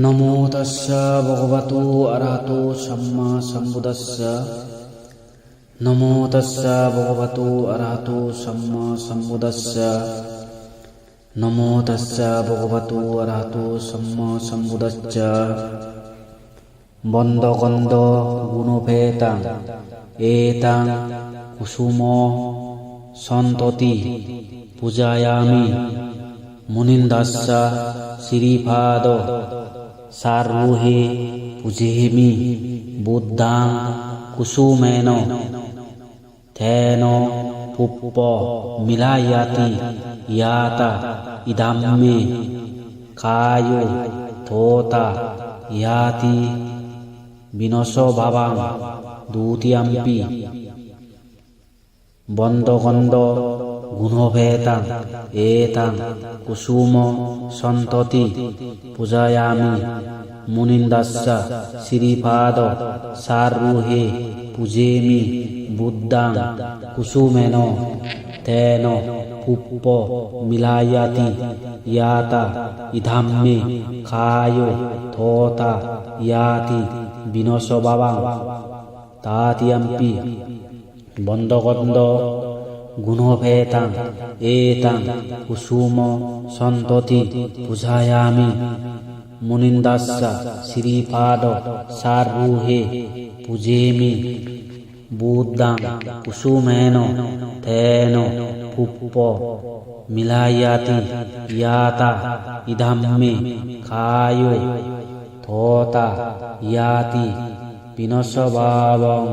নমো তস্যা ভগবতো অরহতো সম্মা সম্বুদ্ধস্য। নমো তস্যা ভগবতো অরহতো সম্মা সম্বুদ্ধস্য। নমো তস্যা ভগবতো অরহতো সম্মা সম্বুদ্ধস্য। বন্দগন্ধ গুণভেতাং এতাং কুসুম সন্ততি পূজায়ামি মুনিন্দস্য শ্রীপাদ সারূহে পূজেমি বুদ্ধাং কুসুমেন তেন পুপ্প মিলায়াতি ইয়াতা ইদাম্মে কায়ো ধোতা ইয়াতি বিনশভাবাং দ্বিতীয়াম্পি বন্দগন্ধ গুণভেতাং এতাং কুসুম সন্ততি পূজায়ামি মুনিন্দস্য শ্রীপাদ সারূহে পূজেমি বুদ্ধাং কুসুমেন তেন পুপ্প মিলায়াতি ইয়াতা ইদাম্মে কায়ো ধোতা ইয়াতি বিনশভাবাং তৃতীয়াম্পি বন্দগন্ধ গুণভেতাং এতাং কুসুম সন্ততি পূজায়ামি মুনিন্দস্য শ্রীপাদ সারূহে পূজেমি বুদ্ধাং কুসুমেন তেন পুপ্প মিলায়াতি ইয়াতা ইদাম্মে কায়ো ধোতা ইয়াতি বিনশভাবাং।